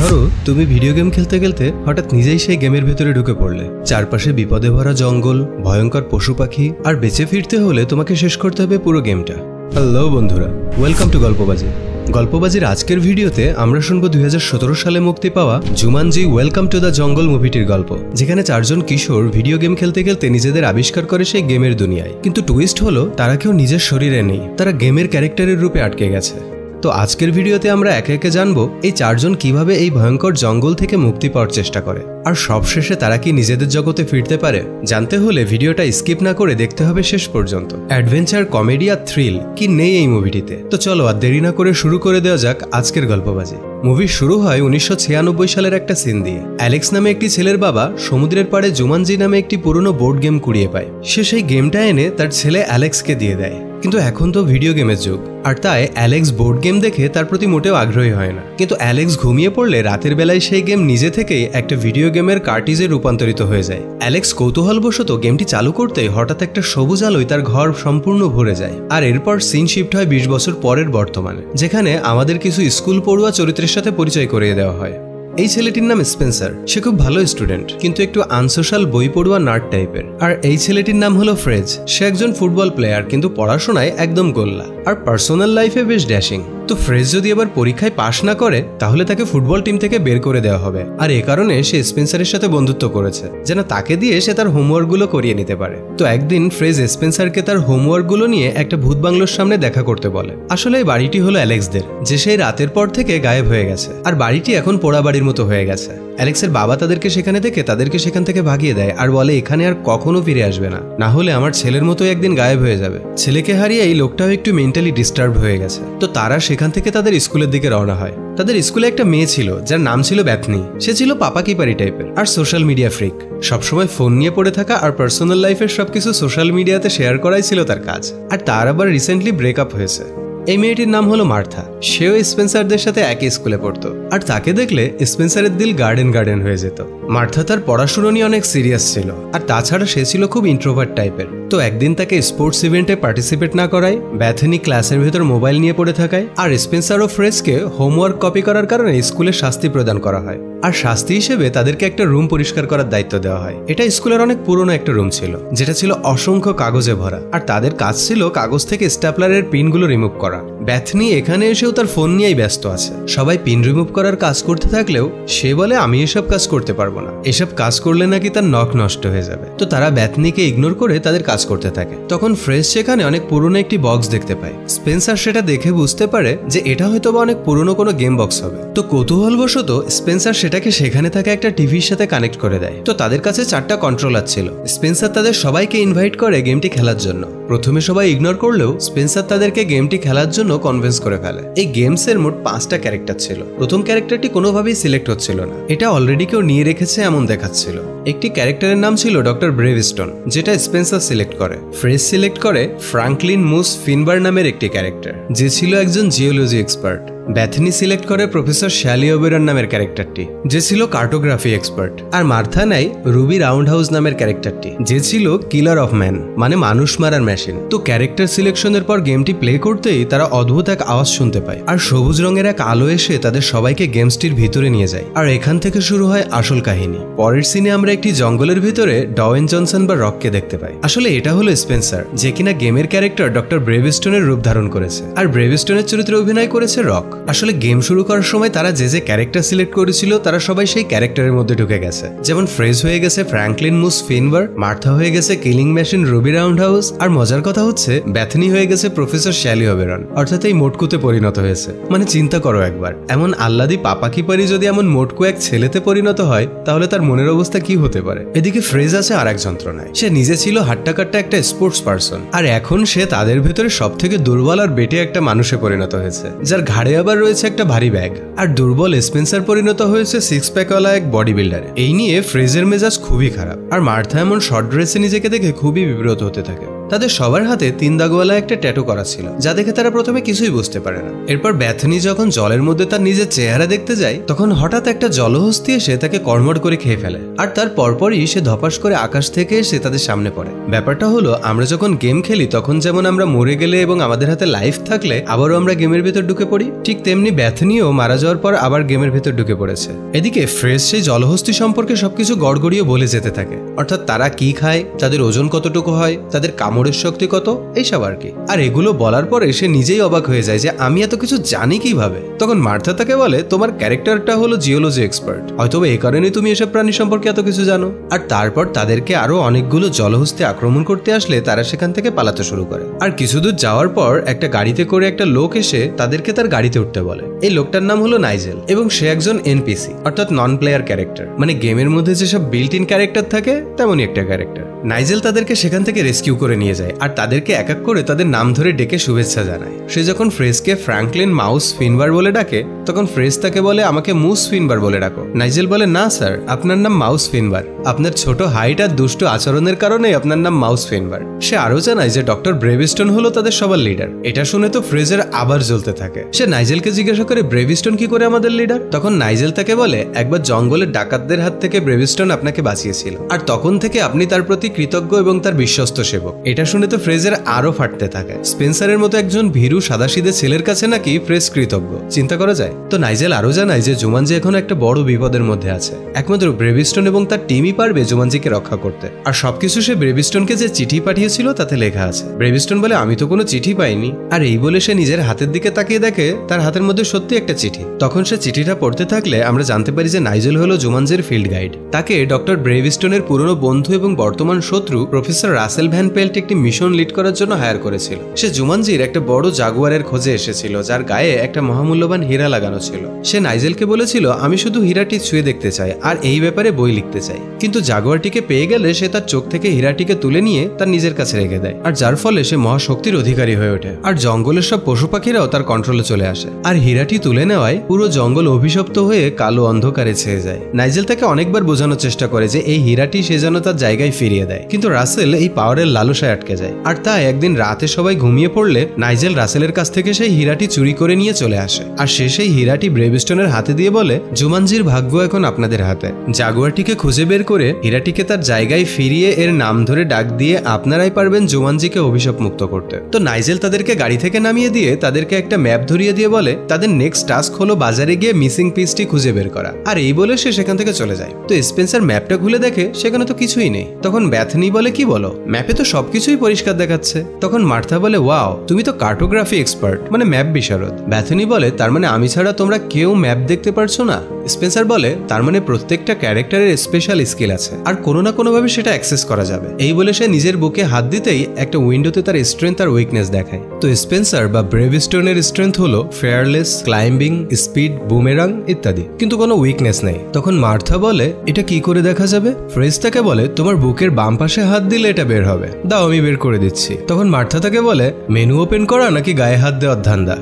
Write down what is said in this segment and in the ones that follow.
ধরো তুমি video game খেলতে খেলতে হঠাৎ নিজেই সেই গেমের ভেতরে ঢুকে পড়লে। চারপাশে বিপদে ভরা জঙ্গল, ভয়ঙ্কর পশু পাখি, আর বেঁচে ফিরতে হলে তোমাকে শেষ করতে হবে পুরো গেমটা। হ্যালো বন্ধুরা, ওয়েলকাম টু গল্পবাজি। গল্পবাজির আজকের ভিডিওতে আমরা শুনবো 2017 সালে মুক্তি পাওয়া Jumanji welcome to the jungle মুভিটির গল্প, যেখানে চারজন কিশোর ভিডিও গেম খেলতে খেলতে নিজেদের আবিষ্কার করে সেই গেমের দুনিয়ায়। কিন্তু টুইস্ট হলো তারা কেউ নিজের শরীরে নেই, তারা গেমের ক্যারেক্টারের রূপে আটকে গেছে। তো আজকের ভিডিওতে আমরা একে একে জানবো এই চারজন কিভাবে এই ভয়ঙ্কর জঙ্গল থেকে মুক্তি পাওয়ার চেষ্টা করে, আর সবশেষে তারা কি নিজেদের জগতে ফিরতে পারে। জানতে হলে ভিডিওটা স্কিপ না করে দেখতে হবে শেষ পর্যন্ত। অ্যাডভেঞ্চার, কমেডি আর থ্রিল কি নেই এই মুভিটিতে? তো চলো আর দেরি না করে শুরু করে দেওয়া যাক আজকের গল্পবাজি। মুভি শুরু হয় 1996 সালের একটা সিন দিয়ে। অ্যালেক্স নামে একটি ছেলের বাবা সমুদ্রের পাড়ে জুমানজি নামে একটি পুরনো বোর্ড গেম কুড়িয়ে পায়। সে সেই গেমটা এনে তার ছেলে অ্যালেক্সকে দিয়ে দেয়। কিন্তু এখন তো ভিডিও গেমের যুগ, আর তাই অ্যালেক্স বোর্ড গেম দেখে তার প্রতি মোটেও আগ্রহী হয় না। কিন্তু অ্যালেক্স ঘুমিয়ে পড়লে রাতের বেলায় সেই গেম নিজে থেকেই একটা ভিডিও গেমের কার্টিজে রূপান্তরিত হয়ে যায়। অ্যালেক্স কৌতূহলবশত গেমটি চালু করতে হঠাৎ একটা সবুজ আলোয় তার ঘর সম্পূর্ণ ভরে যায়। আর এরপর সিন শিফট হয় 20 বছর পরের বর্তমানে, যেখানে আমাদের কিছু স্কুল পড়ুয়া চরিত্রের সাথে পরিচয় করিয়ে দেওয়া হয়। এই ছেলেটির নাম স্পেন্সার। সে খুব ভালো স্টুডেন্ট, কিন্তু একটু আনসোশাল, বই পড়ুয়া নার্ড টাইপের। আর এই ছেলেটির নাম হলো ফ্রেজ। সে একজন ফুটবল প্লেয়ার, কিন্তু পড়াশোনায় একদম গোল্লা, আর পার্সোনাল লাইফে বেশ ড্যাশিং। তো ফ্রেজ যদি এবার পরীক্ষায় পাশ না করে তাহলে তাকে ফুটবল টিম থেকে বের করে দেওয়া হবে। আর এ কারণে সে স্পেন্সারের সাথে বন্ধুত্ব করেছে, যেন তাকে দিয়ে সে তার হোমওয়ার্কগুলো করিয়ে নিতে পারে। তো একদিন ফ্রেজ স্পেন্সারকে তার হোমওয়ার্কগুলো নিয়ে একটা ভূত বাংলোর সামনে দেখা করতে বলে। আসলে এই বাড়িটি হলো অ্যালেক্সদের, যে সেই রাতের পর থেকে গায়েব হয়ে গেছে, আর বাড়িটি এখন পোড়া বাড়ির মতো হয়ে গেছে। অ্যালেক্সের বাবা তাদেরকে সেখানে দেখে তাদেরকে সেখান থেকে ভাগিয়ে দেয়, আর বলে এখানে আর কখনো ফিরে আসবে না, না হলে আমার ছেলের মতো একদিন গায়েব হয়ে যাবে। ছেলেকে হারিয়ে এই লোকটাও একটু মেন্টালি ডিস্টার্ব হয়ে গেছে। তো তারা সেখান থেকে তাদের স্কুলের দিকে রওনা হয়। তাদের স্কুলে একটা মেয়ে ছিল যার নাম ছিল ব্যাথনি। সে ছিল পাপাকিপারি টাইপের আর সোশ্যাল মিডিয়া ফ্রিক। সবসময় ফোন নিয়ে পড়ে থাকা আর পার্সোনাল লাইফের সবকিছু সোশ্যাল মিডিয়াতে শেয়ার করাই ছিল তার কাজ। আর তার আবার রিসেন্টলি ব্রেকআপ হয়েছে। এই মেয়েটির নাম হলো মার্থা। সেও স্পেন্সারদের সাথে একই স্কুলে পড়তো, আর তাকে দেখলে স্পেন্সারের দিল গার্ডেন হয়ে যেত। মার্থা তার পড়াশুনো নিয়ে অনেক সিরিয়াস ছিল, আর তাছাড়া সে ছিল খুব ইন্ট্রোভার্ট টাইপের। তো একদিন তাকে স্পোর্টস ইভেন্টে পার্টিসিপেট না করায়, ব্যাথনি ক্লাসের ভেতর মোবাইল নিয়ে পড়ে থাকায়, আর স্পেন্সার ও ফ্রেজকে হোমওয়ার্ক কপি করার কারণে স্কুলে শাস্তি প্রদান করা হয়। আর শাস্তি হিসেবে তাদেরকে একটা রুম পরিষ্কার করার দায়িত্ব দেওয়া হয়। এটা স্কুলের অনেক পুরনো একটা রুম ছিল, যেটা ছিল অসংখ্য কাগজে ভরা, আর তাদের কাজ ছিল কাগজ থেকে স্ট্যাপলারের পিনগুলো রিমুভ করা। ব্যাথনি এখানে এসেও তার ফোন নিয়েই ব্যস্ত আছে। সবাই পিন রিমুভ করার কাজ করতে থাকলেও সে বলে আমি এসব কাজ করতে পারবো না, এসব কাজ করলে নাকি তার নখ নষ্ট হয়ে যাবে। তো তারা ব্যাথনিকে ইগনোর করে তাদের কাজ করতে থাকে। তখন ফ্রেশ সেখানে অনেক পুরনো একটি বক্স দেখতে পায়। স্পেন্সার সেটা দেখে বুঝতে পারে যে এটা হয়তো বা অনেক পুরনো কোনো গেম বক্স হবে। তো কৌতূহলবশত স্পেন্সার সেটাকে সেখানে থাকা একটা টিভির সাথে কানেক্ট করে দেয়। তো তাদের কাছে 4টা কন্ট্রোলার ছিল। স্পেন্সার তাদের সবাইকে ইনভাইট করে গেমটি খেলার জন্য। প্রথমে সবাই ইগনোর করলেও স্পেন্সার তাদেরকে গেমটি খেলার জন্য কনভিন্স করে ফেলে। এই গেমসের মোট 5টা ক্যারেক্টার ছিল। প্রথম ক্যারেক্টারটি কোনোভাবেই সিলেক্ট হচ্ছিল না, এটা অলরেডি কেউ নিয়ে রেখেছে এমন দেখাচ্ছিল। একটি ক্যারেক্টারের নাম ছিল ডক্টর ব্রেভস্টোন, যেটা স্পেন্সার সিলেক্ট করে। ফ্রেজ সিলেক্ট করে ফ্রাঙ্কলিন মুস ফিনবার নামের একটি ক্যারেক্টার, যে ছিল একজন জিওলজি এক্সপার্ট। ব্যাথনি সিলেক্ট করে প্রফেসর শ্যালি ওবেরন নামের ক্যারেক্টারটি, যে ছিল কার্টোগ্রাফি এক্সপার্ট। আর মার্থা নেয় রুবি রাউন্ড হাউস নামের ক্যারেক্টারটি, যে ছিল কিলার অফ ম্যান, মানে মানুষ মারার মেশিন। তো ক্যারেক্টার সিলেকশনের পর গেমটি প্লে করতেই তারা অদ্ভুত এক আওয়াজ শুনতে পায়, আর সবুজ রঙের এক আলো এসে তাদের সবাইকে গেমসটির ভিতরে নিয়ে যায়। আর এখান থেকে শুরু হয় আসল কাহিনী। পরের সিনে আমরা একটি জঙ্গলের ভিতরে ডওয়েন জনসন বা রককে দেখতে পাই। আসলে এটা হলো স্পেন্সার, যে কিনা গেমের ক্যারেক্টার ডক্টর ব্রেভস্টোনের রূপ ধারণ করেছে, আর ব্রেভস্টোনের চরিত্রে অভিনয় করেছে রক। আসলে গেম শুরু করার সময় তারা যে যে ক্যারেক্টার সিলেক্ট করেছিল তারা সবাই সেই ক্যারেক্টারের মধ্যে ঢুকে গেছে। যেমন ফ্রেজ হয়ে গেছে ফ্র্যাঙ্কলিন মুস ফিনবার, মার্থা হয়ে গেছে killing machine Ruby round house, আর মজার কথা হচ্ছে ব্যাথনি হয়ে গেছে প্রফেসর শ্যালি ওবেরন, অর্থাৎ এই মোটকুতে পরিণত হয়েছে। মানে চিন্তা করো একবার, এমন আল্লাদি পাপাকিপারি যদি এমন মোটকু এক ছেলেতে পরিণত হয় তাহলে তার মনের অবস্থা কি হতে পারে। এদিকে ফ্রেজ আছে আর এক যন্ত্রণায়। সে নিজে ছিল হাট্টাকাট্টা একটা স্পোর্টস পার্সন, আর এখন সে তাদের ভেতরে সব থেকে দুর্বল আর বেটে একটা মানুষে পরিণত হয়েছে, যার ঘাড়ে আবার রয়েছে একটা ভারী ব্যাগ। আর দুর্বল স্পেন্সার পরিণত হয়েছে 6 প্যাকওয়ালা এক বডি বিল্ডারে। এই নিয়ে ফ্রেজের মেজাজ খুবই খারাপ, আর মার্থা এমন শর্ট ড্রেসে নিজেকে দেখে খুবই বিব্রত হতে থাকে। তাদের সবার হাতে 3 দাগওয়ালা একটা ট্যাটু করা ছিল, যা দেখে তারা প্রথমে কিছুই বুঝতে পারে না। এরপর ব্যাথনি যখন জলের মধ্যে তার নিজের চেহারা দেখতে যায়, তখন হঠাৎ একটা জলহস্তি এসে তাকে কর্মর করে খেয়ে ফেলে, আর তার পরপরই সে ধপাস করে আকাশ থেকে এসে তাদের সামনে পড়ে। ব্যাপারটা হলো, আমরা যখন গেম খেলি তখন যেমন আমরা মরে গেলে এবং আমাদের হাতে লাইফ থাকলে আবারও আমরা গেমের ভেতর ঢুকে পড়ি, ঠিক তেমনি ব্যাথনিও মারা যাওয়ার পর আবার গেমের ভেতর ঢুকে পড়েছে। এদিকে ফ্রেজ সেই জলহস্তি সম্পর্কে সবকিছু গড়গড়িয়ে বলে যেতে থাকে, অর্থাৎ তারা কি খায়, তাদের ওজন কতটুকু হয়, তাদের কামড়ের শক্তি কত, এইসব আর কি। আর এগুলো বলার পরে সে নিজেই অবাক হয়ে যায় যে আমি এত কিছু জানি কিভাবে। তখন মার্থা তাকে বলে, তোমার ক্যারেক্টারটা হলো জিওলজি এক্সপার্ট, হয়তো এই কারণেই তুমি এসব প্রাণী সম্পর্কে এত কিছু জানো। আর তারপর তাদেরকে আরো অনেকগুলো জলহস্তি আক্রমণ করতে আসলে তারা সেখান থেকে পালাতে শুরু করে। আর কিছু দূর যাওয়ার পর একটা গাড়িতে করে একটা লোক এসে তাদেরকে তার গাড়িতে উঠতে বলে। এই লোকটার নাম হলো নাইজেল এবং সে একজন এনপিসি, অর্থাৎ নন প্লেয়ার ক্যারেক্টার, মানে গেমের মধ্যে যেসব বিল্ট ইন ক্যারেক্টার থাকে তেমনই একটা ক্যারেক্টার। নাইজেল তাদেরকে সেখান থেকে রেস্কিউ করে নিয়ে যায় আর তাদেরকে এক এক করে তাদের নাম ধরে ডেকে শুভেচ্ছা জানায়। সে যখন ফ্রেজকে ফ্র্যাঙ্কলিন মাউস ফিনবার বলে ডাকে, তখন ফ্রেজ তাকে বলে, আমাকে মুস ফিনবার বলে ডাকো। নাইজেল বলে, না স্যার, আপনার নাম মাউস ফিনবার, আপনার ছোট হাইট আর দুষ্টু আচরণের কারণে আপনার নাম মাউস ফিনবার। সে আরো জানায় যে ডক্টর ব্রেভিস্টন হলো তাদের সবার লিডার। এটা শুনে তো ফ্রেজের আবার জ্বলতে থাকে। সে নাইজেলকে জিজ্ঞাসা করে, ব্রেভিস্টন কি করে আমাদের লিডার? তখন নাইজেল তাকে বলে, একবার জঙ্গলের ডাকাতদের হাত থেকে ব্রেভিস্টন আপনাকে বাঁচিয়েছিল, আর তখন থেকে আপনি তার প্রতি কৃতজ্ঞ এবং তার বিশ্বস্ত সেবক। এটা শুনে তো ফ্রেজের আরো ফাটতে থাকে। স্পেন্সারের মতো একজন ভীরু সাদাসিধে ছেলের কাছে নাকি ফ্রেজ কৃতজ্ঞ, চিন্তা করা যায়। তো নাইজেল আরো জানায় যে জুমানজি এখন একটা বড় বিপদের মধ্যে আছে, একমাত্র ব্রেভিস্টন এবং তার টিমই পারবে জুমানজিকে রক্ষা করতে। আর সবকিছু সে ব্রেভিস্টনকে যে চিঠি পাঠিয়েছিল তাতে লেখা আছে। ব্রেভিস্টন বলে, আমি তো কোনো চিঠি পাইনি। আর এই বলে সে নিজের হাতের দিকে তাকিয়ে দেখে তার হাতের মধ্যে সত্যি একটা চিঠি। তখন সে চিঠিটা পড়তে থাকলে আমরা জানতে পারি যে নাইজেল হলো জুমানজির ফিল্ড গাইড। তাকে ডক্টর ব্রেভিস্টনের পুরনো বন্ধু এবং বর্তমান শত্রু প্রফেসর রাসেল ভ্যান পেল্ট একটি মিশন লিড করার জন্য হায়ার করেছিল। সে জুমানজির একটা বড় জাগুয়ারের খোঁজে এসেছিল, যার গায়ে একটা মহামূল্যবান হীরা লাগানো ছিল। সে নাইজেলকে বলেছিল, আমি শুধু হীরাটি ছুঁয়ে দেখতে চাই আর এই ব্যাপারে বই লিখতে চাই। কিন্তু জাগুয়ারটিকে পেয়ে গেলে সে তার চোখ থেকে হীরাটিকে তুলে নিয়ে তার নিজের কাছে রেখে দেয়, আর যার ফলে সে মহাশক্তির অধিকারী হয়ে ওঠে। আর জঙ্গলের সব পশু পাখিরাও তার কন্ট্রোলে চলে আসে। আর হীরাটি তুলে নেওয়ায় পুরো জঙ্গল অভিশপ্ত হয়ে কালো অন্ধকারে ছেয়ে যায়। নাইজেল তাকে অনেকবার বোঝানোর চেষ্টা করে যে এই হীরাটি সে যেন তার জায়গায় ফিরিয়ে দেয়, কিন্তু রাসেল এই পাওয়ারের লালসায় আটকে যায়। আর তাই একদিন রাতে সবাই ঘুমিয়ে পড়লে নাইজেল রাসেলের কাছ থেকে সেই হীরাটি চুরি করে নিয়ে চলে আসে। আর সে সেই হীরাটি ব্রেভিস্টনের হাতে দিয়ে বলে, জুমানজির ভাগ্য এখন আপনাদের হাতে। জাগুয়ারটিকে খুঁজে বের করে হীরাটিকে তার জায়গায় ফিরিয়ে এর নাম ধরে ডাক দিয়ে আপনারাই পারবেন জুমানজিকে অভিশাপ মুক্ত করতে। তো নাইজেল তাদেরকে গাড়ি থেকে নামিয়ে দিয়ে তাদেরকে একটা ম্যাপ ধরিয়ে দিয়ে বলে তাদের নেক্সট টাস্ক হলো বাজারে গিয়ে মিসিং পিসটি খুঁজে বের করা। আর এই বলে সে সেখান থেকে চলে যায়। তো স্পেন্সার ম্যাপটা খুলে দেখে সেখানে তো কিছুই নেই। তখন ব্যাথনি বলে, কি বলো, ম্যাপে তো সবকিছুই পরিষ্কার দেখাচ্ছে। তখন মার্থা বলে, ওয়াও, তুমি তো কার্টোগ্রাফি এক্সপার্ট, মানে ম্যাপ বিশারদ। ব্যাথনি বলে, তার মানে আমি ছাড়া তোমরা কেউ ম্যাপ দেখতে পারছো না? স্পেন্সার বলে, তার মানে প্রত্যেকটা ক্যারেক্টারের স্পেশাল স্কিল আছে আর কোনো না কোনো ভাবে সেটা অ্যাক্সেস করা যাবে। এই বলে সে নিজের বুকে হাত দিতেই একটা উইন্ডোতে তার স্ট্রেংথ আর উইকনেস দেখায়। তো স্পেন্সার বা ব্রেভিস্টনের স্ট্রেংথ হলো ফেয়ারলেস, ক্লাইম্বিং, স্পিড, বুমেরাং ইত্যাদি, কিন্তু কোনো উইকনেস নেই। তখন মার্থা বলে, এটা কি করে দেখা যাবে? ফ্রেজ তাকে বলে, তোমার বুকের বাম পাশে হাত দিলে এটা বের হবে, দাও আমি বের করে দিচ্ছি। তখন মার্থা তাকে বলে, মেনু ওপেন করা নাকি গায়ে হাত দেওয়ার ধান্দা?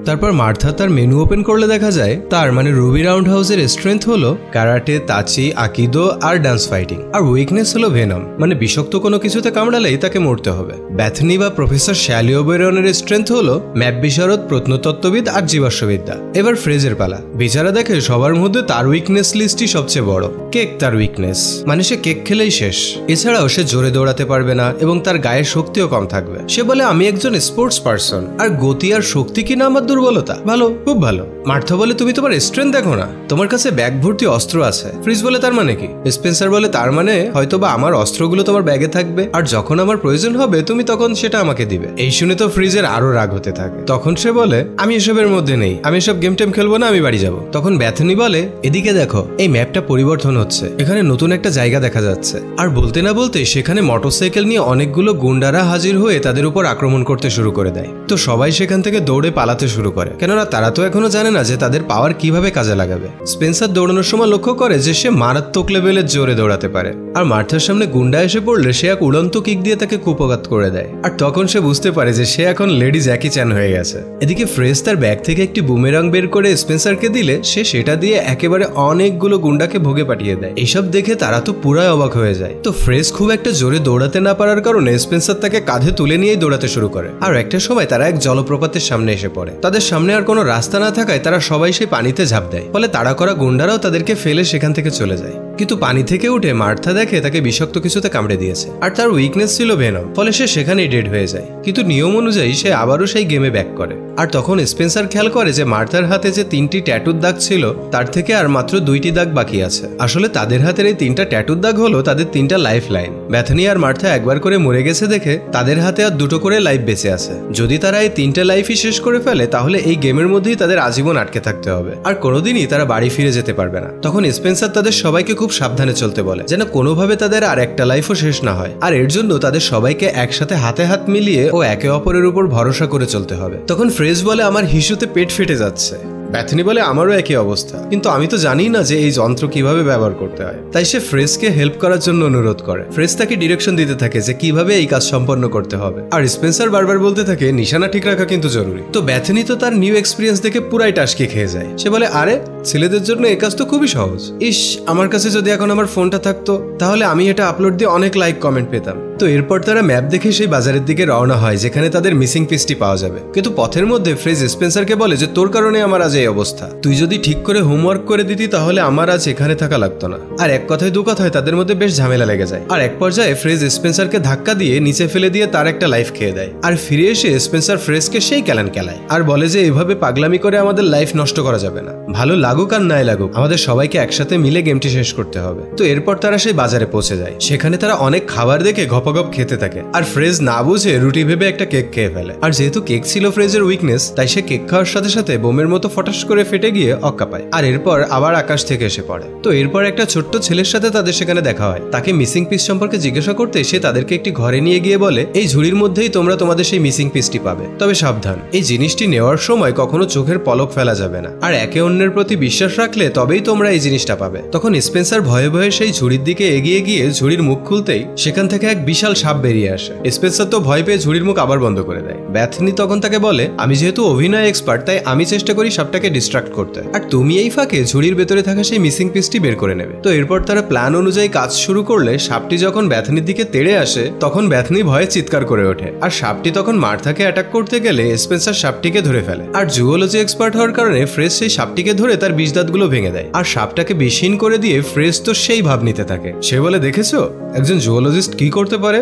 তারপর মার্থা তার মেনু ওপেন করলে দেখা যায় তার মানে রুবি রাউন্ড হাউসের স্ট্রেংথ হলো কারাটে, তাচি, আকিদো আর ডান্স ফাইটিং, আর উইকনেস হলো ভেনম, মানে বিষাক্ত কোনো কিছুতে কামড়ালেই তাকে মরতে হবে। ব্যাথনি বা প্রফেসর শ্যালিওবেরনের স্ট্রেংথ হলো ম্যাপ বিশারদ, প্রত্নতত্ত্ববিদ আর জীবাশ্মবিদ্যা। এবার ফ্রেজের পালা। বিচারা দেখে সবার মধ্যে তার উইকনেস লিস্টই সবচেয়ে বড়। কেক তার উইকনেস, মানে সে কেক খেলেই শেষ। এছাড়াও সে জোরে দৌড়াতে পারবে না এবং তার গায়ের শক্তিও কম থাকবে। সে বলে, আমি একজন স্পোর্টস পার্সন, আর গতি আর শক্তি কিনা আমার দুর্বলতা। ভালো, খুব ভালো। মার্থা বলে, তুমি তোমার স্ট্রেংথ দেখো না, তোমার কাছে ব্যাগ ভর্তি অস্ত্র আছে। ফ্রিজ বলে, তার মানে কি? স্পেন্সার বলে, তার মানে হয়তোবা আমার অস্ত্রগুলো তোমার ব্যাগে থাকবে আর যখন আমার প্রয়োজন হবে তুমি তখন সেটা আমাকে দিবে। এই শুনে তো ফ্রিজের আরো রাগ হতে থাকে। তখন সে বলে, আমি এসবের মধ্যে নেই, আমি এসব গেম টেম খেলবো না, আমি বাড়ি যাবো। তখন ব্যাথনি বলে, এদিকে দেখো, এই ম্যাপটা পরিবর্তন হচ্ছে, এখানে নতুন একটা জায়গা দেখা যাচ্ছে। আর বলতে না বলতে সেখানে মোটরসাইকেল নিয়ে অনেকগুলো গুন্ডারা হাজির হয়ে তাদের উপর আক্রমণ করতে শুরু করে দেয়। তো সবাই সেখান থেকে দৌড়ে পালাতে শুরু করে, কেননা তারা তো এখনো জানে না যে তাদের পাওয়ার কিভাবে কাজে লাগাবে। স্পেন্সার দৌড়ানোর সময় লক্ষ্য করে যে সে মারাত্মক লেভেলের জোরে দৌড়াতে পারে, আর মার্থার সামনে গুন্ডা এসে পড়লে সে এক উড়ন্ত কিক দিয়ে তাকে কুপঘাত করে দেয়। আর তখন সে বুঝতে পারে যে সে এখন লেডি জ্যাকি চ্যান হয়ে গেছে। এদিকে ফ্রেজ তার ব্যাগ থেকে একটি বুমেরাং বের করে স্পেন্সারকে দিলে সে সেটা দিয়ে একেবারে অনেকগুলো গুন্ডাকে ভোগে পাঠিয়ে দেয়। এইসব দেখে তারা তো পুরাই অবাক হয়ে যায়। তো ফ্রেজ খুব একটা জোরে দৌড়াতে না পারার কারণে স্পেন্সার তাকে কাঁধে তুলে নিয়েই দৌড়াতে শুরু করে। আর একটা সময় তারা এক জলপ্রপাতের সামনে এসে পড়ে। তাদের সামনে আর কোনো রাস্তা না থাকায় তারা সবাই সেই পানিতে ঝাঁপ দেয়, ফলে তাড়া করা গুন্ডারাও তাদেরকে ফেলে সেখান থেকে চলে যায়। কিন্তু পানি থেকে উঠে মার্থা দেখে তাকে বিষাক্ত কিছুতে কামড়ে দিয়েছে, আর তার উইকনেস ছিল ভেনম, ফলে সে সেখানেই ডেড হয়ে যায়। কিন্তু নিয়ম অনুযায়ী সে আবারও সেই গেমে ব্যাক করে। আর তখন স্পেন্সার খেয়াল করে যে মার্থার হাতে যে 3টি ট্যাটুর দাগ ছিল তার থেকে আর মাত্র 2টি দাগ বাকি আছে। আসলে তাদের হাতের এই 3টা ট্যাটুর দাগ হলো তাদের 3টা লাইফ লাইন। ব্যাথনি আর মার্থা একবার করে মরে গেছে দেখে তাদের হাতে আর 2টো করে লাইফ বেঁচে আছে। যদি তারা এই 3টে লাইফই শেষ করে ফেলে তাহলে এই গেমের মধ্যেই তাদের আজীবন আটকে থাকতে হবে, আর কোনোদিনই তারা বাড়ি ফিরে যেতে পারবে না। তখন স্পেন্সার তাদের সবাইকে খুব সাবধানে চলতে বলে, যেন কোনোভাবে তাদের আর একটা লাইফও শেষ না হয়। আর এর জন্য তাদের সবাইকে একসাথে হাতে হাত মিলিয়ে ও একে অপরের উপর ভরসা করে চলতে হবে। তখন ফ্রেজ বলে, আমার হিসুতে পেট ফেটে যাচ্ছে। ব্যাথনি বলে, আমারও একই অবস্থা, কিন্তু আমি তো জানি না যে এই যন্ত্র কিভাবে ব্যবহার করতে হয়। তাই সে ফ্রেজকে হেল্প করার জন্য অনুরোধ করে। ফ্রেজ তাকে ডিরেকশন দিতে থাকে যে কিভাবে এই কাজ সম্পন্ন করতে হবে, আর স্পেন্সার বারবার বলতে থাকে নিশানা ঠিক রাখা কিন্তু জরুরি। তো ব্যাথনি তো তার নিউ এক্সপিরিয়েন্স দেখে পুরাই টাসকে খেয়ে যায়। সে বলে, আরে ছেলেদের জন্য এই কাজ তো খুবই সহজ। ইস, আমার কাছে যদি এখন আমার ফোনটা থাকতো তাহলে আমি এটা আপলোড দিয়ে অনেক লাইক কমেন্ট পেতাম। তো এরপর তারা ম্যাপ দেখে সেই বাজারের দিকে রওনা হয় যেখানে তাদের মিসিং পিসটি পাওয়া যাবে। কিন্তু পথের মধ্যে ফ্রেজ স্পেন্সারকে বলে যে তোর কারণে আমার আজ এই অবস্থা, তুই যদি ঠিক করে হোমওয়ার্ক করে দিতি তাহলে আমার আজ এখানে থাকা লাগতো না। আর এক কথায় দু কথায় তাদের মধ্যে বেশ ঝামেলা লেগে যায়। আর এক পর্যায়ে ফ্রেজ স্পেন্সারকে ধাক্কা দিয়ে নিচে ফেলে দিয়ে তার একটা লাইফ খেয়ে দেয়। আর ফিরে এসে স্পেন্সার ফ্রেজকে সেই ক্যালান কেলায় আর বলে যে এভাবে পাগলামি করে আমাদের লাইফ নষ্ট করা যাবে না, ভালো লাগুক আর নাই লাগুক আমাদের সবাইকে একসাথে মিলে গেমটি শেষ করতে হবে। তো এরপর তারা সেই বাজারে পৌঁছে যায়। সেখানে তারা অনেক খাবার দেখে গপগপ খেতে থাকে, আর ফ্রেজ না বুঝে রুটি ভেবে একটা কেক খেয়ে ফেলে। আর যেহেতু কেক ছিল ফ্রেজের উইকনেস, তাই সে কেক খাওয়ার সাথে সাথে বোমের মতো ফটাস করে ফেটে গিয়ে অক্কা পায়। আর এরপর আবার আকাশ থেকে এসে পড়ে। তো এরপর একটা ছোট্ট ছেলের সাথে তাদের সেখানে দেখা হয়। তাকে মিসিং পিস সম্পর্কে জিজ্ঞাসা করতে সে তাদেরকে একটি ঘরে নিয়ে গিয়ে বলে, এই ঝুড়ির মধ্যেই তোমরা তোমাদের সেই মিসিং পিসটি পাবে, তবে সাবধান, এই জিনিসটি নেওয়ার সময় কখনো চোখের পলক ফেলা যাবে না, আর একে অন্যের প্রতি বিশ্বাস রাখলে তবেই তোমরা এই জিনিসটা পাবে। তখন স্পেন্সার ভয়ে ভয়ে সেই ঝুড়ির দিকে এগিয়ে গিয়ে ঝুড়ির মুখ খুলতেই সেখান থেকে এক বিশাল সাপ বেরিয়ে আসে। স্পেন্সার তো ভয় পেয়ে ঝুড়ির মুখ আবার বন্ধ করে দেয়। ব্যাথনি তখন তাকে বলে, আমি যেহেতু অভিনয় এক্সপার্ট তাই আমি চেষ্টা করি সাপটাকে ডিস্ট্রাক্ট করতে, আর তুমি এই ফাঁকে ঝুড়ির ভেতরে থাকা সেই মিসিং পিসটি বের করে নেবে। তো এরপর তারা প্ল্যান অনুযায়ী কাজ শুরু করলে সাপটি যখন ব্যাথনির দিকে তেড়ে আসে তখন ব্যাথনি ভয়ে চিৎকার করে ওঠে। আর সাপটি তখন মার্থাকে অ্যাটাক করতে গেলে স্পেন্সার সাপটিকে ধরে ফেলে। আর জুওলজি এক্সপার্ট হওয়ার কারণে ফ্রেজ সেই সাপটিকে ধরে তার বিষ দাঁতগুলো ভেঙে দেয়। আর সাপটাকে বিষহীন করে দিয়ে ফ্রেজ তো সেই ভাব নিতে থাকে। সে বলে, দেখেছো একজন জুওলজিস্ট কি করতে পারে।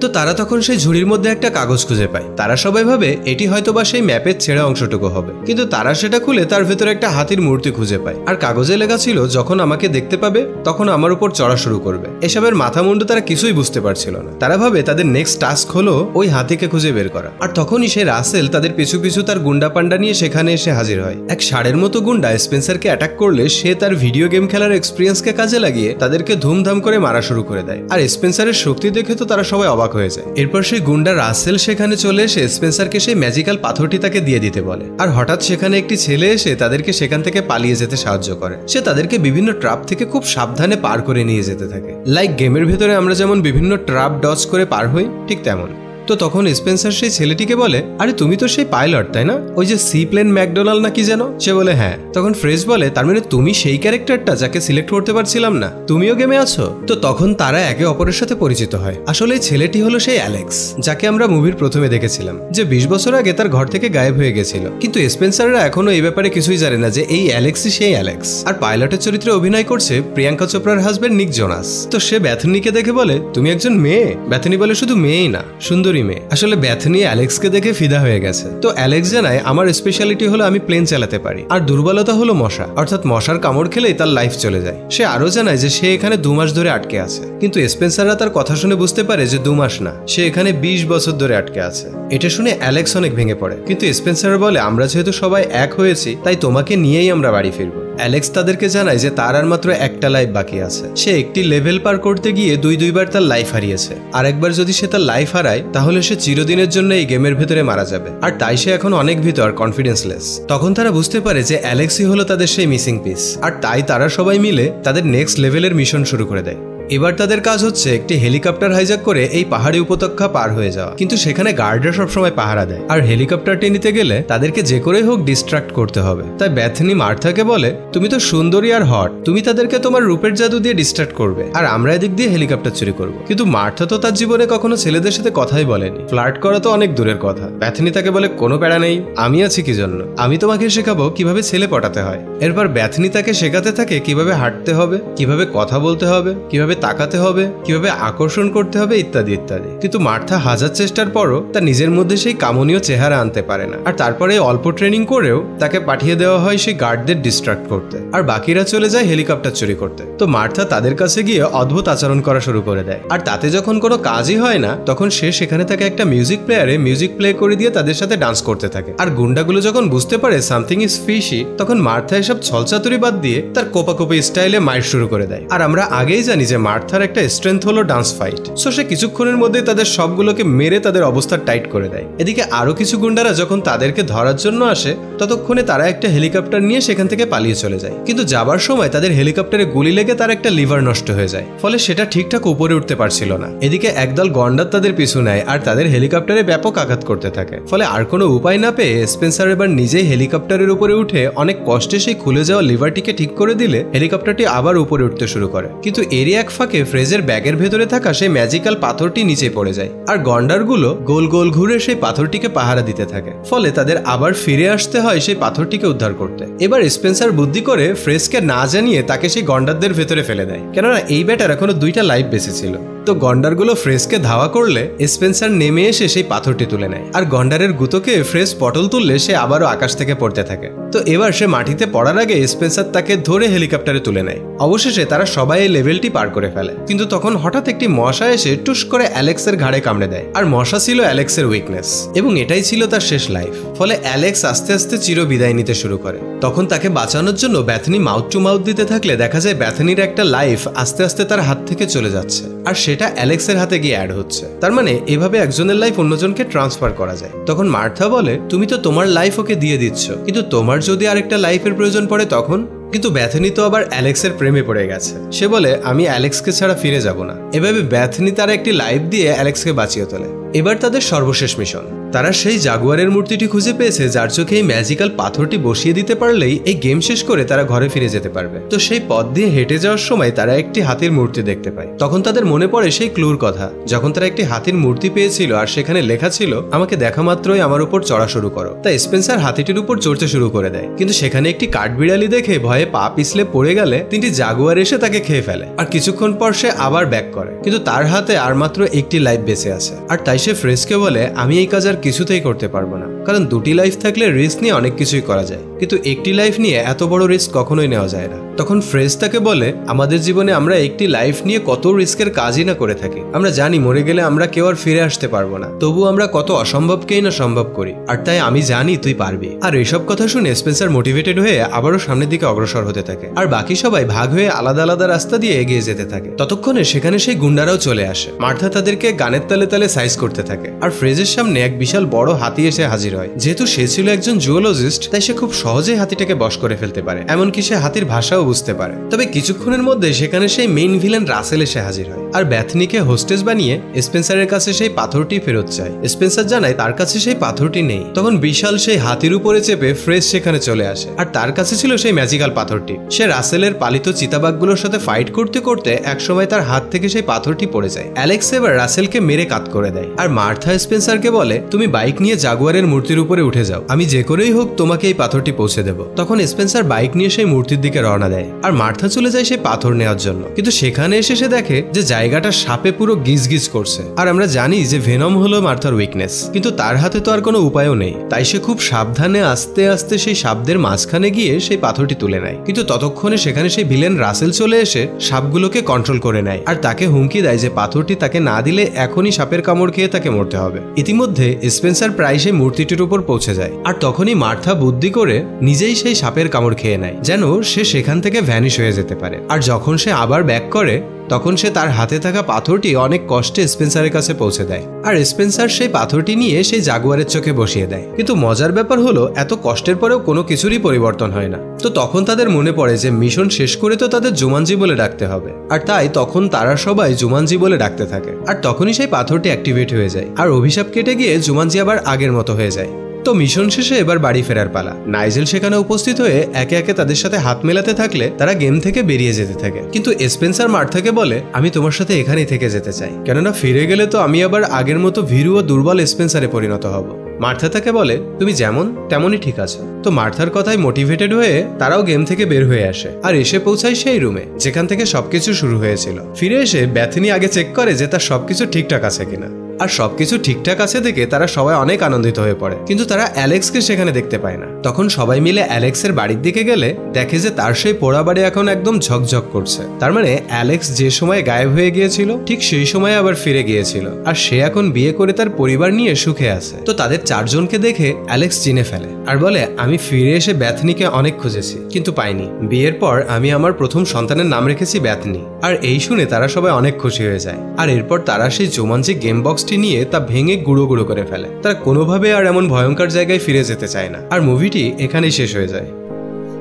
তো তারা তখন সেই ঝুড়ির মধ্যে একটা কাগজ খুঁজে পায়। তারা সবাই ভাবে এটি হয়তোবা সেই ম্যাপের ছেঁড়া অংশটুকু হবে, কিন্তু তারা সেটা খুলে তার ভেতরে একটা হাতির মূর্তি খুঁজে পায়। আর কাগজে লেখা ছিল, যখন আমাকে দেখতে পাবে তখন আমার উপর চড়া শুরু করবে। এসবের মাথা মুন্ডু তারা কিছুই বুঝতে পারছিল না। তারা ভাবে তাদের নেক্সট টাস্ক হলো ওই হাতিকে খুঁজে বের করা। আর তখনই সে রাসেল তাদের পিছু পিছু তার গুন্ডা পান্ডা নিয়ে সেখানে এসে হাজির হয়। এক ষাঁড়ের মতো গুন্ডা স্পেন্সারকে অ্যাটাক করলে সে তার ভিডিও গেম খেলার এক্সপিরিয়েন্সকে কাজে লাগিয়ে তাদেরকে ধুমধাম করে মারা শুরু করে দেয়। আর স্পেন্সারের শক্তি দেখে তো তারা সবাই অবাক হয়ে যায়। এরপর সেই গুন্ডা রাসেল সেখানে চলে এসে স্পেন্সারকে সেই ম্যাজিক্যাল পাথরটি তাকে দিয়ে দিতে বলে। আর হঠাৎ সেখানে একটি ছেলে এসে তাদেরকে সেখান থেকে পালিয়ে যেতে সাহায্য করে। সে তাদেরকে বিভিন্ন ট্রাপ থেকে খুব সাবধানে পার করে নিয়ে যেতে থাকে। লাইক গেমের ভেতরে আমরা যেমন বিভিন্ন ট্রাপ ডজ করে পার হই, ঠিক তেমন। তো তখন স্পেন্সার সেই ছেলেটিকে বলে, আরে তুমি তো সেই পাইলট তাই না, ওই যে সি প্লেন ম্যাকডোনাল্ড নাকি যেন। সে বলে, হ্যাঁ। তখন ফ্রেজ বলে, তার মানে তুমি সেই ক্যারেক্টারটা যাকে সিলেক্ট করতে পারছিলাম না, তুমিও গেমে আছো। তো তখন তারা একে অপরের সাথে পরিচিত হয়। আসলে এই ছেলেটি হলো সেই অ্যালেক্স, যাকে আমরা মুভির প্রথমে দেখেছিলাম, যে 20 বছর আগে তার ঘর থেকে গায়েব হয়ে গেছিল। কিন্তু স্পেন্সাররা এখনো এই ব্যাপারে কিছুই জানে না যে এই অ্যালেক্সই সেই অ্যালেক্স। আর পাইলটের চরিত্রে অভিনয় করছে প্রিয়াঙ্কা চোপড়ার হাজবেন্ড নিক জোনাস। তো সে ব্যাথনিকে দেখে বলে, তুমি একজন মেয়ে। ব্যাথনি বলে, শুধু মেয়েই না, সুন্দরী মেয়ে। আসলে ব্যাথনি অ্যালেক্সকে দেখে ফিদা হয়ে গেছে। তো অ্যালেক্স জানায়, আমার স্পেশালিটি হলো আমি প্লেন চালাতে পারি, আর দুর্বলতা হলো মশা, অর্থাৎ মশার কামড় খেলেই তার লাইফ চলে যায়। সে আরো জানায় যে সে এখানে 2 মাস ধরে আটকে আছে। কিন্তু স্পেন্সাররা তার কথা শুনে বুঝতে পারে যে 2 মাস না, সে এখানে 20 বছর ধরে আটকে আছে। এটা শুনে অ্যালেক্স অনেক ভেঙে পড়ে, কিন্তু স্পেন্সার বলে, আমরা যেহেতু সবাই এক হয়েছি তাই তোমাকে নিয়েই আমরা বাড়ি ফিরবো। অ্যালেক্স তাদেরকে জানায় যে তার আর মাত্র একটা লাইফ বাকি আছে। সে একটি লেভেল পার করতে গিয়ে দুইবার তার লাইফ হারিয়েছে, আর একবার যদি সে তার লাইফ হারায় তাহলে সে চিরদিনের জন্য এই গেমের ভেতরে মারা যাবে, আর তাই সে এখন অনেক ভিতর কনফিডেন্সলেস। তখন তারা বুঝতে পারে যে অ্যালেক্সই হলো তাদের সেই মিসিং পিস, আর তাই তারা সবাই মিলে তাদের নেক্সট লেভেলের মিশন শুরু করে দেয়। এবার তাদের কাজ হচ্ছে একটি হেলিকপ্টার হাইজ্যাক করে এই পাহাড়ি উপত্যকা পার হয়ে যাওয়া, কিন্তু সেখানে গার্ডরা সবসময় পাহারা দেয়, আর হেলিকপ্টারটি নিতে গেলে তাদেরকে যে করেই হোক ডিস্ট্রাক্ট করতে হবে। তাই বেথনি মার্থাকে বলে, তুমি তো সুন্দরী আর হট, তুমি তাদেরকে তোমার রূপের জাদু দিয়ে ডিস্ট্রাক্ট করবে, আর আমরা এদিক দিয়ে হেলিকপ্টার চুরি করব। কিন্তু মার্থা তো তার জীবনে কখনো ছেলেদের সাথে কথাই বলেনি, ফ্লার্ট করা তো অনেক দূরের কথা। বেথনি তাকে বলে, কোনো প্যারা নেই, আমি আছি কি জন্য, আমি তোমাকে শেখাবো কিভাবে ছেলে পটাতে হয়। এরপর বেথনি তাকে শেখাতে থাকে কিভাবে হাঁটতে হবে, কিভাবে কথা বলতে হবে, কিভাবে তাকাতে হবে, কিভাবে আকর্ষণ করতে হবে, ইত্যাদি ইত্যাদি। কিন্তু মার্থা হাজার চেষ্টার পরও তার নিজের মধ্যে সেই কামনীয় চেহারা আনতে পারে না, আর তারপরে অল্প ট্রেনিং করেও তাকে পাঠিয়ে দেওয়া হয় সেই গার্ডদের ডিস্ট্রাক্ট করতে, আর বাকিরা চলে যায় হেলিকপ্টার চুরি করতে। তো মার্থা তাদের কাছে গিয়ে অদ্ভুত আচরণ করা শুরু করে দেয়, আর তাতে যখন কোনো কাজই হয় না তখন সে সেখানে থাকে একটা মিউজিক প্লেয়ারে মিউজিক প্লে করে দিয়ে তাদের সাথে ডান্স করতে থাকে। আর গুন্ডাগুলো যখন বুঝতে পারে সামথিং ইজ ফিশি, তখন মার্থা এসব ছলচাতুরি বাদ দিয়ে তার কোপাকোপি স্টাইলে মাইর শুরু করে দেয়। আর আমরা আগেই জানি যে মার্থার একটা স্ট্রেংথ হলো ডান্স ফাইট, সো সে কিছুক্ষণের মধ্যে তাদের সবগুলোকে মেরে তাদের অবস্থা টাইট করে দেয়। এদিকে আরো কিছু গুন্ডারা যখন তাদেরকে ধরার জন্য আসে ততক্ষণে তারা একটা হেলিকপ্টার নিয়ে সেখান থেকে পালিয়ে চলে যায়, কিন্তু যাবার সময় তাদের হেলিকপ্টারে গুলি লেগে তার একটা লিভার নষ্ট হয়ে যায়, ফলে সেটা ঠিকঠাক উপরে উঠতে পারছিল না। এদিকে একদল গন্ডার তাদের পিছু নেয় আর তাদের হেলিকপ্টারে ব্যাপক আঘাত করতে থাকে, ফলে আর কোনো উপায় না পেয়ে স্পেন্সার এবার নিজেই হেলিকপ্টারের উপরে উঠে অনেক কষ্টে সেই খুলে যাওয়া লিভারটিকে ঠিক করে দিলে হেলিকপ্টারটি আবার উপরে উঠতে শুরু করে। কিন্তু এরই এক ফাঁকে ফ্রেজের ব্যাগের ভেতরে থাকা সেই ম্যাজিক্যাল পাথরটি নিচে পড়ে যায়, আর গন্ডারগুলো গোল গোল ঘুরে সেই পাথরটিকে পাহারা দিতে থাকে, ফলে তাদের আবার ফিরে আসতে হয় সেই পাথরটিকে উদ্ধার করতে। এবার স্পেন্সার বুদ্ধি করে ফ্রেজকে না জানিয়ে তাকে সেই গন্ডারদের ভেতরে ফেলে দেয়, কেননা এই ব্যাটার এখনো দুইটা লাইফ বেঁচে ছিল। তো গন্ডারগুলো ফ্রেজকে ধাওয়া করলে স্পেন্সার নেমে এসে সেই পাথরটি তুলে নেয়, আর গন্ডারের গুতোকে ফ্রেজ পটল তুললে সে আবারও আকাশ থেকে পড়তে থাকে। তো এবার সে মাটিতে পড়ার আগে স্পেন্সার তাকে ধরে হেলিকপ্টারে তুলে নেয়। অবশেষে তারা সবাই এই লেভেলটি পার করে ফেলে, কিন্তু তখন হঠাৎ একটি মশা এসে টুস করে অ্যালেক্সের ঘাড়ে কামড়ে দেয়, আর মশা ছিল অ্যালেক্সের উইকনেস, এবং এটাই ছিল তার শেষ লাইফ। ফলে অ্যালেক্স আস্তে আস্তে চির বিদায় নিতে শুরু করে। তখন তাকে বাঁচানোর জন্য বেথনি মাউথ টু মাউথ দিতে থাকলে দেখা যায় বেথনির একটা লাইফ আস্তে আস্তে তার হাত থেকে চলে যাচ্ছে, আর সেটা অ্যালেক্সের হাতে গিয়ে অ্যাড হচ্ছে। তার মানে এভাবে একজনের লাইফ অন্যজনকে ট্রান্সফার করা যায়। তখন মার্থা বলে, তুমি তো তোমার লাইফ ওকে দিয়ে দিচ্ছ, কিন্তু তোমার যদি আরেকটা লাইফের প্রয়োজন পড়ে তখন? কিন্তু বেথনি তো আবার অ্যালেক্সের প্রেমে পড়ে গেছে। সে বলে, আমি অ্যালেক্সকে ছাড়া ফিরে যাব না। এভাবে বেথনি তার একটি লাইফ দিয়ে অ্যালেক্সকে বাঁচিয়ে তোলে। এবার তাদের সর্বশেষ মিশন। তারা সেই জাগুয়ারের মূর্তিটি খুঁজে পেয়েছে যার চোখে এই ম্যাজিক্যাল পাথরটি বসিয়ে দিতে পারলেই এই গেম শেষ করে তারা ঘরে ফিরে যেতে পারবে। তো সেই পথ দিয়ে হেঁটে যাওয়ার সময় তারা একটি হাতির মূর্তি দেখতে পায়। তখন তাদের মনে পড়ে সেই ক্লুর কথা, যখন তারা একটি হাতির মূর্তি পেয়েছিল আর সেখানে লেখা ছিল, আমাকে দেখা মাত্রই আমার উপর চড়া শুরু করো। তাই স্পেন্সার হাতিটির উপর চড়তে শুরু করে দেয়, কিন্তু সেখানে একটি কাঠবিড়ালি দেখে ভয়ে পা পিছলে পড়ে গেলে তিনটি জাগুয়ার এসে তাকে খেয়ে ফেলে, আর কিছুক্ষণ পর সে আবার ব্যাক করে, কিন্তু তার হাতে আর মাত্র একটি লাইফ বেঁচে আছে। আর তাই সে ফ্রেজকে বলে, আমি এই কাজ আর কিছুতেই করতে পারবো না, কারণ দুটি লাইফ থাকলে রিস্ক নিয়ে অনেক কিছুই করা যায়, কিন্তু একটি লাইফ নিয়ে এত বড় রিস্ক কখনোই নেওয়া যায় না। তখন ফ্রেজ তাকে বলে, আমাদের জীবনে আমরা একটি লাইফ নিয়ে কত রিস্কের কাজই না করে থাকি। আমরা জানি মরে গেলে আমরা কেউ আর ফিরে আসতে পারবো না, তবু আমরা কত অসম্ভবকেই না সম্ভব করি, আর তাই আমি জানি তুই পারবি। আর এসব কথা শুনে স্পেন্সার মোটিভেটেড হয়ে আবারও সামনের দিকে অগ্রসর হতে থাকে, আর বাকি সবাই ভাগ হয়ে আলাদা আলাদা রাস্তা দিয়ে এগিয়ে যেতে থাকে। ততক্ষণে সেখানে সেই গুন্ডারাও চলে আসে। মার্থা তাদেরকে গানের তালে তালে সাইজ করতে থাকে, আর ফ্রেজের সামনে এক বিশাল বড় হাতি এসে হাজির হয়। যেহেতু সে ছিল একজন জুওলজিস্ট, তাই সে খুব সহজেই হাতিটাকে বশ করে ফেলতে পারে, এমনকি সে হাতির ভাষাও বুঝতে পারে। তবে কিছুক্ষণের মধ্যে সেখানে সেই মেইন ভিলেন রাসেল এসে হাজির হয়, আর বেথনিকে হোস্টেস বানিয়ে স্পেন্সারের কাছে সেই পাথরটি ফেরত চায়। স্পেন্সার জানায় তার কাছে সেই পাথরটি নেই। তখন বিশাল সেই হাতির উপরে চেপে ফ্রেজ সেখানে চলে আসে, আর তার কাছে ছিল সেই ম্যাজিক্যাল পাথরটি। সে রাসেলের পালিত চিতাবাঘগুলোর সাথে ফাইট করতে করতে একসময় তার হাত থেকে সেই পাথরটি পড়ে যায়। অ্যালেক্স এবার রাসেলকে মেরে কাত করে দেয়, আর মার্থা স্পেন্সারকে বলে, তুমি বাইক নিয়ে জাগুয়ারের মূর্তির উপরে উঠে যাও, আমি যে করেই হোক তোমাকে এই পাথরটি পৌঁছে দেব। তখন স্পেন্সার বাইক নিয়ে সেই মূর্তির দিকে রওনা দেয়, আর মার্থা চলে যায় সেই পাথর নেওয়ার জন্য। কিন্তু সেখানে এসে সে দেখে যে জায়গাটা সাপে পুরো গিজ গিজ করছে, আর আমরা জানি যে ভেনম হলো মার্থার উইকনেস, কিন্তু তার হাতে তো আর কোনো উপায়ও নেই। তাই সে খুব সাবধানে আস্তে আস্তে সেই সাপদের মাঝখানে গিয়ে সেই পাথরটি তুলে নেয়। কিন্তু ততক্ষণে সেখানে সেই ভিলেন রাসেল চলে এসে সাপগুলোকে কন্ট্রোল করে নেয়, আর তাকে হুমকি দেয় যে পাথরটি তাকে না দিলে এখনই সাপের কামড় খেয়ে তাকে মরতে হবে। ইতিমধ্যে স্পেন্সার প্রায় সেই মূর্তিটির উপর পৌঁছে যায়। আর তখনই মার্থা বুদ্ধি করে নিজেই সেই সাপের কামড় খেয়ে নেয়, যেন সে সেখান থেকে ভ্যানিশ হয়ে যেতে পারে। আর যখন সে আবার ব্যাক করে তখন সে তার হাতে থাকা পাথরটি অনেক কষ্টে স্পেন্সারের কাছে পৌঁছে দেয়। আর স্পেন্সার সেই পাথরটি নিয়ে সেই জাগুয়ারের চোখে বসিয়ে দেয়। কিন্তু মজার ব্যাপার হলো এত কষ্টের পরেও কোনো কিছুরই পরিবর্তন হয় না। তো তখন তাদের মনে পড়ে যে মিশন শেষ করে তো তাদের জুমানজি বলে ডাকতে হবে, আর তাই তখন তারা সবাই জুমানজি বলে ডাকতে থাকে। আর তখনই সেই পাথরটি অ্যাক্টিভেট হয়ে যায় আর অভিশাপ কেটে গিয়ে জুমানজি আবার আগের মতো হয়ে যায়। তো মিশন শেষে এবার বাড়ি ফেরার পালা। নাইজেল সেখানে উপস্থিত হয়ে একে একে তাদের সাথে হাত মেলাতে থাকলে তারা গেম থেকে বেরিয়ে যেতে থাকে। কিন্তু স্পেন্সার মার্থাকে বলে, আমি তোমার সাথে এখানেই থেকে যেতে চাই, কেননা ফিরে গেলে তো আমি আবার আগের মতো ভীরু ও দুর্বল স্পেন্সারে পরিণত হব। মার্থা তাকে বলে, তুমি যেমন তেমনই ঠিক আছে। তো মার্থার কথায় মোটিভেটেড হয়ে তারাও গেম থেকে বের হয়ে আসে আর এসে পৌঁছায় সেই রুমে যেখান থেকে সবকিছু শুরু হয়েছিল। ফিরে এসে ব্যাথনি আগে চেক করে যে তার সবকিছু ঠিকঠাক আছে কিনা। আর সবকিছু ঠিকঠাক আছে দেখে তারা সবাই অনেক আনন্দিত হয়ে পড়ে। কিন্তু তারা অ্যালেক্সকে সেখানে দেখতে পায় না। তখন সবাই মিলে অ্যালেক্সের বাড়ির দিকে গেলে দেখে যে তার সেই পোড়া বাড়ি এখন একদম ঝকঝক করছে। তার মানে অ্যালেক্স যে সময় গায়েব হয়ে গিয়েছিল ঠিক সেই সময় আবার ফিরে গিয়েছিল, আর সে এখন বিয়ে করে তার পরিবার নিয়ে সুখে আছে। তো তাদের চারজনকে দেখে অ্যালেক্স চিনে ফেলে আর বলে, আমি ফিরে এসে ব্যাথনিকে অনেক খুঁজেছি কিন্তু পাইনি। বিয়ের পর আমি আমার প্রথম সন্তানের নাম রেখেছি ব্যাথনি। আর এই শুনে তারা সবাই অনেক খুশি হয়ে যায়। আর এরপর তারা সেই জুমানজি গেম বক্স নিয়ে তা ভেঙে গুঁড়ো গুঁড়ো করে ফেলে। তারা কোনোভাবে আর এমন ভয়ঙ্কর জায়গায় ফিরে যেতে চায় না। আর মুভিটি এখানেই শেষ হয়ে যায়।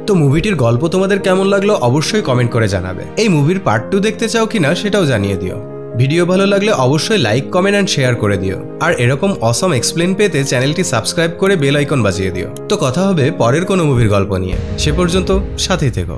তো মুভিটির গল্প তোমাদের কেমন লাগলো অবশ্যই কমেন্ট করে জানাবে। এই মুভির পার্ট 2 দেখতে চাও কিনা সেটাও জানিয়ে দিও। ভিডিও ভালো লাগলে অবশ্যই লাইক, কমেন্ট অ্যান্ড শেয়ার করে দিও। আর এরকম অসম এক্সপ্লেন পেতে চ্যানেলটি সাবস্ক্রাইব করে বেল আইকন বাজিয়ে দিও। তো কথা হবে পরের কোনো মুভির গল্প নিয়ে। সে পর্যন্ত সাথেই থেকো।